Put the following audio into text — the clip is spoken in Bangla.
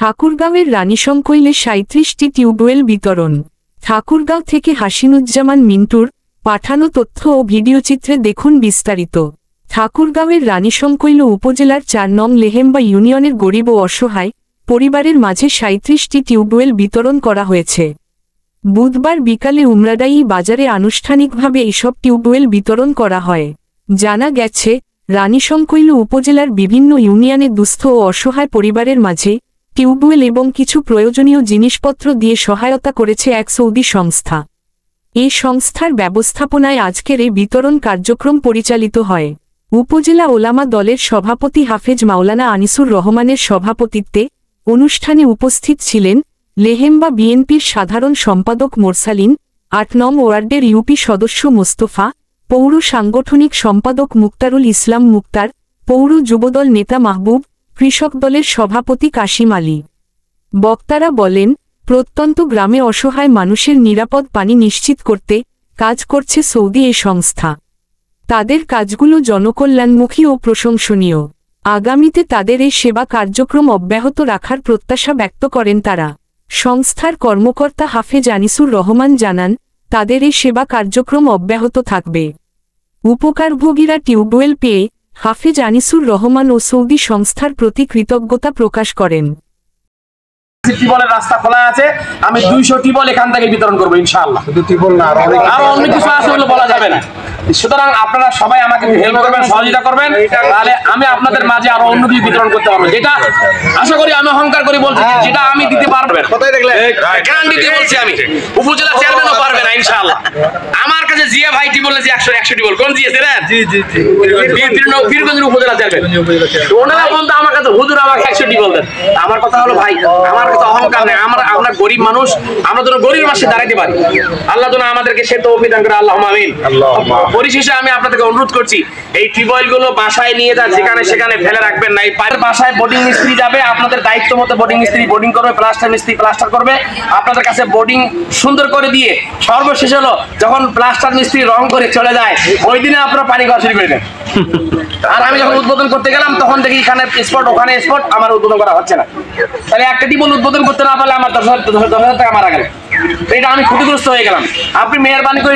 ঠাকুরগাঁওয়ের রানীশংকৈলে ৩৭টি টিউবওয়েল বিতরণ। ঠাকুরগাঁও থেকে হাসিনুজ্জামান মিন্টুর পাঠানো তথ্য ও ভিডিওচিত্রে দেখুন বিস্তারিত। ঠাকুরগাঁওয়ের রানীশংকৈল উপজেলার ৪ নং লেহেম্বা ইউনিয়নের গরিব ও অসহায় পরিবারের মাঝে ৩৭টি টিউবওয়েল বিতরণ করা হয়েছে। বুধবার বিকালে উমরাডাইল বাজারে আনুষ্ঠানিকভাবে এসব টিউবওয়েল বিতরণ করা হয়। জানা গেছে, রানীশংকৈল উপজেলার বিভিন্ন ইউনিয়নে দুস্থ ও অসহায় পরিবারের মাঝে টিউবওয়েল এবং কিছু প্রয়োজনীয় জিনিসপত্র দিয়ে সহায়তা করেছে এক সৌদি সংস্থা। এই সংস্থার ব্যবস্থাপনায় আজকের এই বিতরণ কার্যক্রম পরিচালিত হয়। উপজেলা ওলামা দলের সভাপতি হাফেজ মাওলানা আনিসুর রহমানের সভাপতিত্বে অনুষ্ঠানে উপস্থিত ছিলেন লেহেম্বা বিএনপির সাধারণ সম্পাদক মোরসালিন, ৮ নং ওয়ার্ডের ইউপি সদস্য মোস্তফা, পৌর সাংগঠনিক সম্পাদক মুক্তারুল ইসলাম মুক্তার, পৌর যুবদল নেতা মাহবুব, কৃষক দলের সভাপতি কাশিম আলী। বক্তারা বলেন, প্রত্যন্ত গ্রামে অসহায় মানুষের নিরাপদ পানি নিশ্চিত করতে কাজ করছে সৌদি এই সংস্থা। তাদের কাজগুলো জনকল্যাণমুখী ও প্রশংসনীয়। আগামীতে তাদের এই সেবা কার্যক্রম অব্যাহত রাখার প্রত্যাশা ব্যক্ত করেন তারা। সংস্থার কর্মকর্তা হাফেজ আনিসুর রহমান জানান, তাদের এই সেবা কার্যক্রম অব্যাহত থাকবে। উপকারভোগীরা টিউবওয়েল পেয়ে হাফেজ আনিসুর রহমান ও সৌদি সংস্থার প্রতি কৃতজ্ঞতা প্রকাশ করেন। টিউবওয়েলের রাস্তা খোলা আছে, আমি 200 টিউবওয়েল এখান থেকে বিতরণ করবো ইনশাআল্লাহ। শুধু টিউবওয়েল না, আরো অন্য কিছু আছে বলে বলা যাবে না। সুতরাং আপনারা সবাই আমাকে হেল্প করবেন, সহযোগিতা করবেন, তাহলে আমি আপনাদের মাঝে আরো অন্য কিছু বিতরণ করতে পারবো, যেটা আশা করি আমি অহংকার করে বলছি, যেটা আমি দিতে পারবো। গ্যারান্টি দিয়ে বলছি, আমি উপজেলা চেয়ারম্যানও পারবে না ইনশাআল্লাহ। আমার কাছে জিয়া ভাই টিউবওয়েল আছে 100 টিউবওয়েল। কোন জিয়া ছিলেন? জি জি জি, পীরগঞ্জের উপজেলা চেয়ারম্যান। ওনারা বলতো আমার কাছে হুজুর আমাকে 100 টিউবওয়েল দেন। আমার কথা হলো ভাই, আমার কাছে অহংকার নেই, আমরা গরিব মানুষ, আমরা যেন গরিবের পাশে দাঁড়াতে পারি। আল্লাহ যেন আমাদেরকে সে তৌফিক দান করে, আল্লাহুম্মা আমিন। পরিশেষে আমি আপনাদেরকে অনুরোধ করছি, এই টিউবওয়েল গুলো বাসায় নিয়ে যান, যেখানে সেখানে ফেলে রাখবেন না। এই বাসায় বোর্ডিং মিস্ত্রি যাবে, আপনাদের দায়িত্ব মতো বোর্ডিং মিস্ত্রি বোর্ডিং করবে, প্লাস্টার মিস্ত্রি প্লাস্টার করবে। আপনাদের কাছে বোর্ডিং সুন্দর করে দিয়ে সর্বশেষ হলো যখন প্লাস্টার মিস্ত্রি রং করে চলে যায়, ওই দিনে আপনারা পানি খাওয়া শুরু করে দেন। আর আমি যখন উদ্বোধন করতে গেলাম তখন দেখি এখানে স্পট ওখানে স্পট, আমার উদ্বোধন করা হচ্ছে না। তাহলে একটা টিউবওয়েল উদ্বোধন করতে না পারলে আমার 10,000 টাকা মারা গেল। এটা আমি ক্ষতিগ্রস্ত হয়ে গেলাম। আপনি মেহরবানি করে